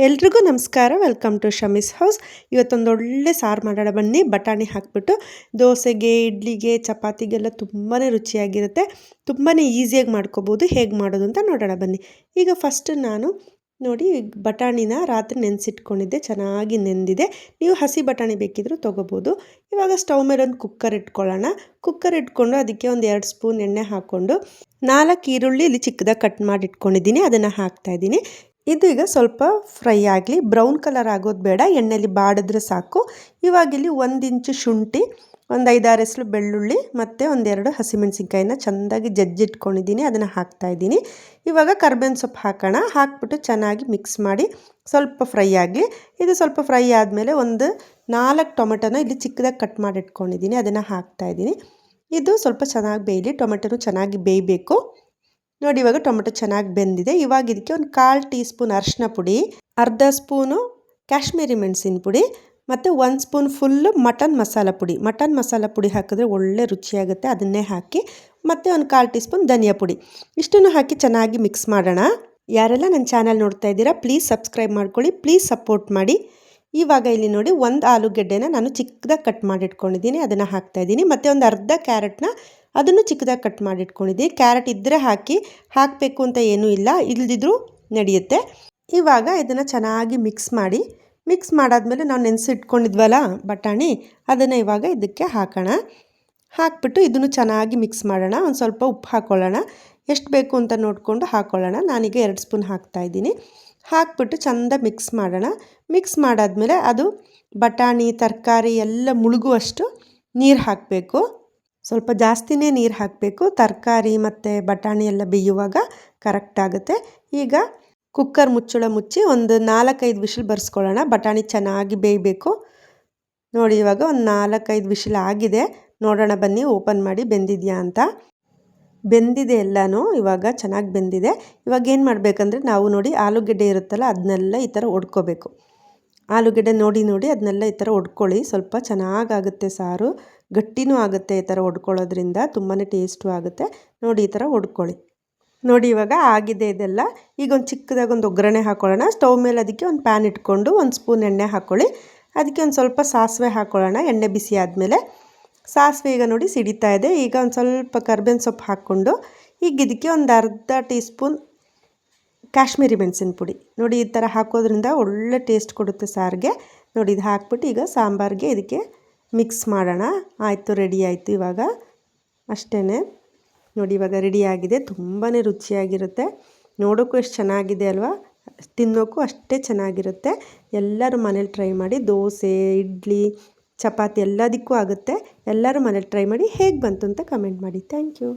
ಎಲ್ರಿಗೂ ನಮಸ್ಕಾರ. Welcome to Shami's house. ಇವತ್ತೊಂದು ಒಳ್ಳೆ ಸಾರು ಮಾಡೋಣ ಬನ್ನಿ. ಬಟಾಣಿ ಹಾಕಿಬಿಟ್ಟು ದೋಸೆಗೆ, ಇಡ್ಲಿಗೆ, ಚಪಾತಿಗೆಲ್ಲ ತುಂಬಾ ರುಚಿಯಾಗಿರುತ್ತೆ. ತುಂಬಾ ಈಸಿಯಾಗಿ ಮಾಡ್ಕೋಬೋದು. ಹೇಗೆ ಮಾಡೋದು ಅಂತ ನೋಡೋಣ ಬನ್ನಿ. ಈಗ ಫಸ್ಟ್ ನಾನು ನೋಡಿ ಬಟಾಣಿನ ರಾತ್ರಿ ನೆನೆಸಿಟ್ಕೊಂಡಿದ್ದೆ, ಚೆನ್ನಾಗಿ ನೆಂದಿದೆ. ನೀವು ಹಸಿ ಬಟಾಣಿ ಬೇಕಿದ್ರೂ ತೊಗೋಬೋದು. ಇವಾಗ ಸ್ಟವ್ ಮೇಲೆ ಒಂದು ಕುಕ್ಕರ್ ಇಟ್ಕೊಳ್ಳೋಣ. ಕುಕ್ಕರ್ ಇಟ್ಕೊಂಡು ಅದಕ್ಕೆ ಒಂದು 2 ಸ್ಪೂನ್ ಎಣ್ಣೆ ಹಾಕ್ಕೊಂಡು 4 ಈರುಳ್ಳಿ ಇಲ್ಲಿ ಚಿಕ್ಕದಾಗಿ ಕಟ್ ಮಾಡಿ ಇಟ್ಕೊಂಡಿದ್ದೀನಿ, ಅದನ್ನು ಹಾಕ್ತಾಯಿದ್ದೀನಿ. ಇದು ಈಗ ಸ್ವಲ್ಪ ಫ್ರೈ ಆಗಲಿ, ಬ್ರೌನ್ ಕಲರ್ ಆಗೋದು ಬೇಡ, ಎಣ್ಣೆಯಲ್ಲಿ ಬಾಡಿದ್ರೆ ಸಾಕು. ಇವಾಗ ಇಲ್ಲಿ 1 ಇಂಚು ಶುಂಠಿ, ಒಂದು 5-6 ಎಸಳು ಬೆಳ್ಳುಳ್ಳಿ ಮತ್ತು 1-2 ಹಸಿಮೆಣಸಿನ್ಕಾಯಿನ ಚೆಂದಾಗಿ ಜಜ್ಜಿಟ್ಕೊಂಡಿದ್ದೀನಿ, ಅದನ್ನು ಹಾಕ್ತಾಯಿದ್ದೀನಿ. ಇವಾಗ ಕರ್ಬೇವಿನ ಸೊಪ್ಪು ಹಾಕೋಣ. ಹಾಕ್ಬಿಟ್ಟು ಚೆನ್ನಾಗಿ ಮಿಕ್ಸ್ ಮಾಡಿ ಸ್ವಲ್ಪ ಫ್ರೈ ಆಗಲಿ. ಇದು ಸ್ವಲ್ಪ ಫ್ರೈ ಆದಮೇಲೆ ಒಂದು 4 ಟೊಮೆಟೊನ ಇಲ್ಲಿ ಚಿಕ್ಕದಾಗಿ ಕಟ್ ಮಾಡಿ ಇಟ್ಕೊಂಡಿದ್ದೀನಿ, ಅದನ್ನು ಹಾಕ್ತಾಯಿದ್ದೀನಿ. ಇದು ಸ್ವಲ್ಪ ಚೆನ್ನಾಗಿ ಬೇಯಲಿ, ಟೊಮೆಟೊನು ಚೆನ್ನಾಗಿ ಬೇಯಬೇಕು. ನೋಡಿ ಇವಾಗ ಟೊಮೆಟೊ ಚೆನ್ನಾಗಿ ಬೆಂದಿದೆ. ಇವಾಗ ಇದಕ್ಕೆ ಒಂದು 1/4 ಟೀ ಸ್ಪೂನ್ ಅರಿಶಿನ ಪುಡಿ, ಅರ್ಧ ಸ್ಪೂನು ಕಾಶ್ಮೀರಿ ಮೆಣಸಿನ ಪುಡಿ ಮತ್ತು 1 ಸ್ಪೂನ್ ಫುಲ್ಲು ಮಟನ್ ಮಸಾಲ ಪುಡಿ. ಮಟನ್ ಮಸಾಲ ಪುಡಿ ಹಾಕಿದ್ರೆ ಒಳ್ಳೆ ರುಚಿಯಾಗುತ್ತೆ, ಅದನ್ನೇ ಹಾಕಿ. ಮತ್ತು ಒಂದು 1/4 ಟೀ ಸ್ಪೂನ್ ಧನಿಯಾ ಪುಡಿ. ಇಷ್ಟನ್ನು ಹಾಕಿ ಚೆನ್ನಾಗಿ ಮಿಕ್ಸ್ ಮಾಡೋಣ. ಯಾರೆಲ್ಲ ನನ್ನ ಚಾನಲ್ ನೋಡ್ತಾ ಇದ್ದೀರಾ ಪ್ಲೀಸ್ ಸಬ್ಸ್ಕ್ರೈಬ್ ಮಾಡ್ಕೊಳ್ಳಿ, ಪ್ಲೀಸ್ ಸಪೋರ್ಟ್ ಮಾಡಿ. ಇವಾಗ ಇಲ್ಲಿ ನೋಡಿ 1 ಆಲೂಗೆಡ್ಡೆನ ನಾನು ಚಿಕ್ಕದಾಗಿ ಕಟ್ ಮಾಡಿ ಇಟ್ಕೊಂಡಿದ್ದೀನಿ, ಅದನ್ನು ಹಾಕ್ತಾಯಿದ್ದೀನಿ. ಮತ್ತು ಒಂದು ಅರ್ಧ ಕ್ಯಾರೆಟ್ನ ಅದನ್ನು ಚಿಕ್ಕದಾಗಿ ಕಟ್ ಮಾಡಿ ಇಟ್ಕೊಂಡಿದ್ದೀನಿ. ಕ್ಯಾರೆಟ್ ಇದ್ದರೆ ಹಾಕಬೇಕು ಅಂತ ಏನೂ ಇಲ್ಲ, ಇಲ್ಲದಿದ್ರೂ ನಡೆಯುತ್ತೆ. ಇವಾಗ ಇದನ್ನು ಚೆನ್ನಾಗಿ ಮಿಕ್ಸ್ ಮಾಡಿ, ಮಿಕ್ಸ್ ಮಾಡಾದ್ಮೇಲೆ ನಾವು ನೆನೆಸಿಟ್ಕೊಂಡಿದ್ವಲ್ಲ ಬಟಾಣಿ, ಅದನ್ನು ಇವಾಗ ಇದಕ್ಕೆ ಹಾಕೋಣ. ಹಾಕ್ಬಿಟ್ಟು ಇದನ್ನು ಚೆನ್ನಾಗಿ ಮಿಕ್ಸ್ ಮಾಡೋಣ. ಒಂದು ಸ್ವಲ್ಪ ಉಪ್ಪು ಹಾಕ್ಕೊಳ್ಳೋಣ, ಎಷ್ಟು ಬೇಕು ಅಂತ ನೋಡಿಕೊಂಡು ಹಾಕ್ಕೊಳ್ಳೋಣ. ನಾನೀಗ 2 ಸ್ಪೂನ್ ಹಾಕ್ತಾಯಿದ್ದೀನಿ. ಹಾಕ್ಬಿಟ್ಟು ಚೆಂದ ಮಿಕ್ಸ್ ಮಾಡೋಣ. ಮಿಕ್ಸ್ ಮಾಡಾದ್ಮೇಲೆ ಅದು ಬಟಾಣಿ ತರಕಾರಿ ಎಲ್ಲ ಮುಳುಗುವಷ್ಟು ನೀರು ಹಾಕಬೇಕು. ಸ್ವಲ್ಪ ಜಾಸ್ತಿನೇ ನೀರು ಹಾಕಬೇಕು, ತರಕಾರಿ ಮತ್ತು ಬಟಾಣಿ ಎಲ್ಲ ಬೇಯುವಾಗ ಕರೆಕ್ಟ್ ಆಗುತ್ತೆ. ಈಗ ಕುಕ್ಕರ್ ಮುಚ್ಚಳ ಮುಚ್ಚಿ ಒಂದು 4-5 ವಿಷಲ್ ಬರ್ಸ್ಕೊಳ್ಳೋಣ. ಬಟಾಣಿ ಚೆನ್ನಾಗಿ ಬೇಯಬೇಕು. ನೋಡಿ ಇವಾಗ ಒಂದು 4-5 ವಿಷಲ್ ಆಗಿದೆ. ನೋಡೋಣ ಬನ್ನಿ, ಓಪನ್ ಮಾಡಿ ಬೆಂದಿದೆಯಾ ಅಂತ. ಬೆಂದಿದೆ ಎಲ್ಲನೂ, ಇವಾಗ ಚೆನ್ನಾಗಿ ಬೆಂದಿದೆ. ಇವಾಗ ಏನು ಮಾಡಬೇಕಂದ್ರೆ ನಾವು ನೋಡಿ ಆಲೂಗೆಡ್ಡೆ ಇರುತ್ತಲ್ಲ ಅದನ್ನೆಲ್ಲ ಈ ಥರ ಒಡ್ಕೋಬೇಕು. ಆಲೂಗೆಡ್ಡೆ ನೋಡಿ ಅದನ್ನೆಲ್ಲ ಈ ಥರ ಒಡ್ಕೊಳ್ಳಿ. ಸ್ವಲ್ಪ ಚೆನ್ನಾಗಾಗುತ್ತೆ ಸಾರು, ಗಟ್ಟಿನೂ ಆಗುತ್ತೆ. ಈ ಥರ ಒಡ್ಕೊಳ್ಳೋದ್ರಿಂದ ತುಂಬಾ ಟೇಸ್ಟು ಆಗುತ್ತೆ. ನೋಡಿ ಈ ಥರ ಒಡ್ಕೊಳ್ಳಿ. ನೋಡಿ ಇವಾಗ ಆಗಿದೆ ಇದೆಲ್ಲ. ಈಗ ಒಂದು ಚಿಕ್ಕದಾಗಿ ಒಂದು ಒಗ್ಗರಣೆ ಹಾಕ್ಕೊಳ್ಳೋಣ. ಸ್ಟವ್ ಮೇಲೆ ಅದಕ್ಕೆ ಒಂದು ಪ್ಯಾನ್ ಇಟ್ಕೊಂಡು 1 ಸ್ಪೂನ್ ಎಣ್ಣೆ ಹಾಕ್ಕೊಳ್ಳಿ. ಅದಕ್ಕೆ ಒಂದು ಸ್ವಲ್ಪ ಸಾಸಿವೆ ಹಾಕ್ಕೊಳ್ಳೋಣ. ಎಣ್ಣೆ ಬಿಸಿ ಆದಮೇಲೆ ಸಾಸಿವೆ ಈಗ ನೋಡಿ ಸಿಡಿತಾ ಇದೆ. ಈಗ ಒಂದು ಸ್ವಲ್ಪ ಕರ್ಬೇವಿನ ಸೊಪ್ಪು ಹಾಕ್ಕೊಂಡು ಈಗ ಇದಕ್ಕೆ ಒಂದು ಅರ್ಧ ಟೀ ಸ್ಪೂನ್ ಕಾಶ್ಮೀರಿ ಮೆಣಸಿನ ಪುಡಿ. ನೋಡಿ ಈ ಥರ ಹಾಕೋದ್ರಿಂದ ಒಳ್ಳೆ ಟೇಸ್ಟ್ ಕೊಡುತ್ತೆ ಸಾರಿಗೆ. ನೋಡಿ ಇದು ಹಾಕ್ಬಿಟ್ಟು ಈಗ ಸಾಂಬಾರಿಗೆ ಇದಕ್ಕೆ ಮಿಕ್ಸ್ ಮಾಡೋಣ. ಆಯಿತು, ರೆಡಿ ಆಯಿತು. ಇವಾಗ ಅಷ್ಟೇ ನೋಡಿ, ಇವಾಗ ರೆಡಿಯಾಗಿದೆ. ತುಂಬಾ ರುಚಿಯಾಗಿರುತ್ತೆ. ನೋಡೋಕ್ಕೂ ಎಷ್ಟು ಚೆನ್ನಾಗಿದೆ ಅಲ್ವಾ, ತಿನ್ನೋಕ್ಕೂ ಅಷ್ಟೇ ಚೆನ್ನಾಗಿರುತ್ತೆ. ಎಲ್ಲರೂ ಮನೇಲಿ ಟ್ರೈ ಮಾಡಿ. ದೋಸೆ, ಇಡ್ಲಿ, ಚಪಾತಿ ಎಲ್ಲದಕ್ಕೂ ಆಗುತ್ತೆ. ಎಲ್ಲರೂ ಮನೇಲಿ ಟ್ರೈ ಮಾಡಿ. ಹೇಗೆ ಬಂತು ಅಂತ ಕಮೆಂಟ್ ಮಾಡಿ. Thank you.